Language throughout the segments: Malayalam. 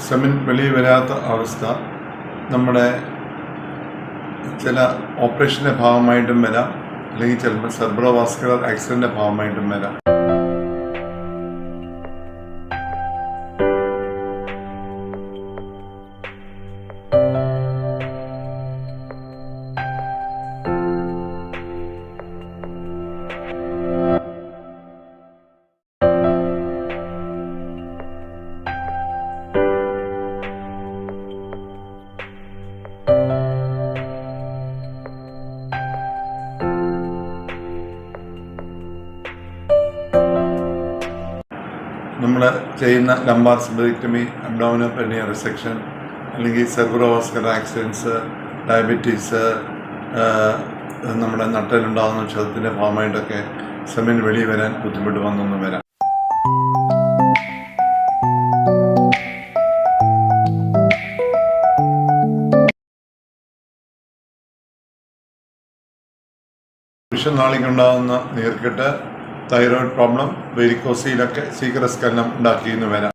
സെമൻ വെളിയിൽ വരാത്ത അവസ്ഥ നമ്മുടെ ചില ഓപ്പറേഷൻ്റെ ഭാഗമായിട്ടും വരാം, അല്ലെങ്കിൽ ചിലപ്പോൾ സെർബ്രോ വാസ്കുലർ ആക്സിഡൻറ്റിൻ്റെ ഭാഗമായിട്ടും വരാം. നമ്മൾ ചെയ്യുന്ന ലംബാർ സിമ്പറെക്ടമി, അബ്ഡോമിനോപെൽവിക് റിസെക്ഷൻ, അല്ലെങ്കിൽ സെർബ്രോ വാസ്കുലർ ആക്സിഡൻസ്, ഡയബറ്റീസ്, നമ്മുടെ നട്ടലുണ്ടാകുന്ന ക്ഷതത്തിൻ്റെ ഭാഗമായിട്ടൊക്കെ സെമൻ വെളിയിൽ വരാൻ ബുദ്ധിമുട്ട് വന്നൊന്നും വരാം. പുരുഷനാളിക്കുണ്ടാകുന്ന നീർക്കെട്ട്, തൈറോയ്ഡ് പ്രോബ്ലം, വെരിക്കോസിലൊക്കെ ശീഘ്രസ്ഖലനം ഉണ്ടാക്കിയെന്ന് വരാം.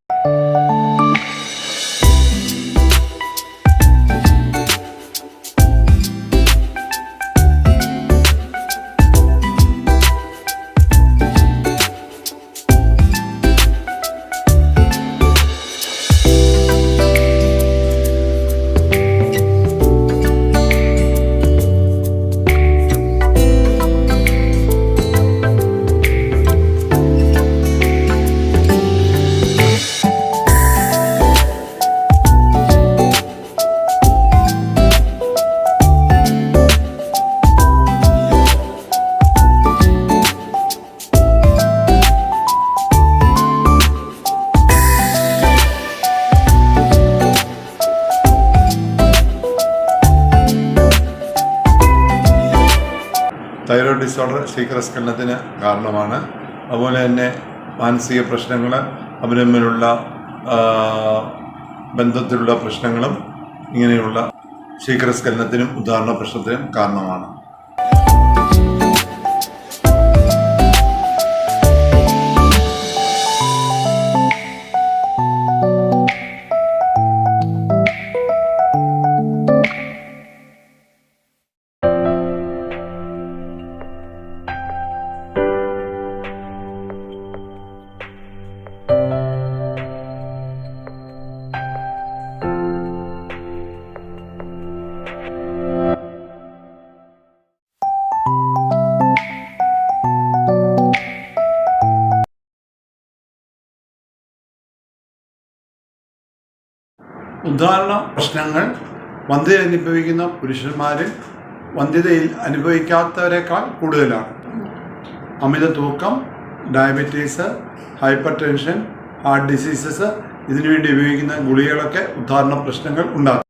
തൈറോയ്ഡ് ഡിസോർഡർ ശീഘ്രസ്ഖലനത്തിന് കാരണമാണ്. അതുപോലെ തന്നെ മാനസിക പ്രശ്നങ്ങൾ, അവർ തമ്മിലുള്ള ബന്ധത്തിലുള്ള പ്രശ്നങ്ങളും ഇങ്ങനെയുള്ള ശീഘ്രസ്ഖലനത്തിനും ഉദാഹരണ പ്രശ്നത്തിനും കാരണമാണ്. ഉദാഹരണ പ്രശ്നങ്ങൾ വന്ധ്യത അനുഭവിക്കുന്ന പുരുഷന്മാരിൽ വന്ധ്യതയിൽ അനുഭവിക്കാത്തവരെക്കാൾ കൂടുതലാണ്. അമിത തൂക്കം, diabetes, hyper tension, heart diseases, ഇതിനുവേണ്ടി ഉപയോഗിക്കുന്ന ഗുളികകളൊക്കെ ഉദാഹരണ പ്രശ്നങ്ങൾ ഉണ്ടാകും.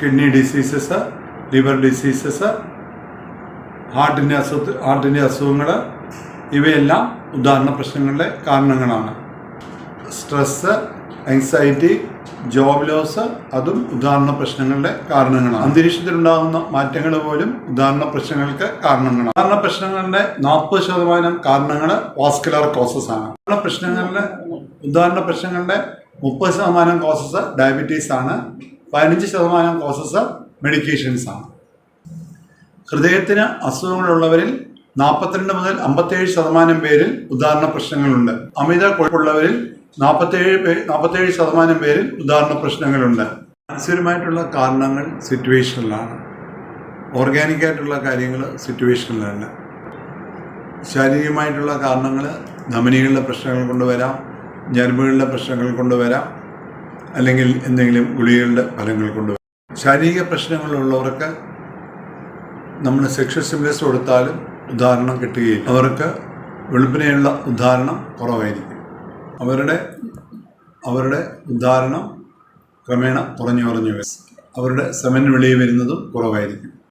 കിഡ്നി ഡിസീസസ്, ലിവർ ഡിസീസസ്, ഹാർട്ടിൻ്റെ അസുഖങ്ങൾ, ഇവയെല്ലാം ഉദാഹരണ പ്രശ്നങ്ങളുടെ കാരണങ്ങളാണ്. സ്ട്രെസ്സ്, ആങ്സൈറ്റി, ജോബ് ലോസ്, അതും ഉദാഹരണ പ്രശ്നങ്ങളുടെ കാരണങ്ങളാണ്. അന്തരീക്ഷത്തിലുണ്ടാകുന്ന മാറ്റങ്ങൾ പോലും ഉദാഹരണ പ്രശ്നങ്ങൾക്ക് കാരണങ്ങളാണ്. ഉദാഹരണ പ്രശ്നങ്ങളുടെ 40% കാരണങ്ങൾ വാസ്കുലർ കോസസ് ആണ്. ഉദാഹരണ പ്രശ്നങ്ങളുടെ 30% കോസസ് ഡയബറ്റീസ് ആണ്. 15% കോസസ് മെഡിക്കേഷൻസ് ആണ്. ഹൃദയത്തിന് അസുഖങ്ങളുള്ളവരിൽ 42 മുതൽ 57% പേരിൽ ഉദാഹരണ പ്രശ്നങ്ങളുണ്ട്. അമിത കൊഴുപ്പുള്ളവരിൽ 47% പേരിൽ ഉദാഹരണ പ്രശ്നങ്ങളുണ്ട്. ക്യാൻസറുമായിട്ടുള്ള കാരണങ്ങൾ സിറ്റുവേഷനിലാണ്. ഓർഗാനിക്കായിട്ടുള്ള കാര്യങ്ങൾ സിറ്റുവേഷനിലല്ല. ശാരീരികമായിട്ടുള്ള കാരണങ്ങൾ ധമനികളുടെ പ്രശ്നങ്ങൾ കൊണ്ടുവരാം, ഞരമ്പുകളുടെ പ്രശ്നങ്ങൾ കൊണ്ടുവരാം, അല്ലെങ്കിൽ എന്തെങ്കിലും ഗുളികകളുടെ ഫലങ്ങൾ കൊണ്ടുവരാം. ശാരീരിക പ്രശ്നങ്ങളുള്ളവർക്ക് നമ്മൾ സെക്ഷൽ സ്റ്റിമുലസ് കൊടുത്താലും ഉദാഹരണം കിട്ടുകയില്ല. അവർക്ക് വെളുപ്പിനെയുള്ള ഉദാഹരണം കുറവായിരിക്കും. അവരുടെ ഉദാഹരണം ക്രമേണ കുറഞ്ഞു വരും. അവരുടെ സെമൻ വെളിയിൽ വരുന്നതും കുറവായിരിക്കും.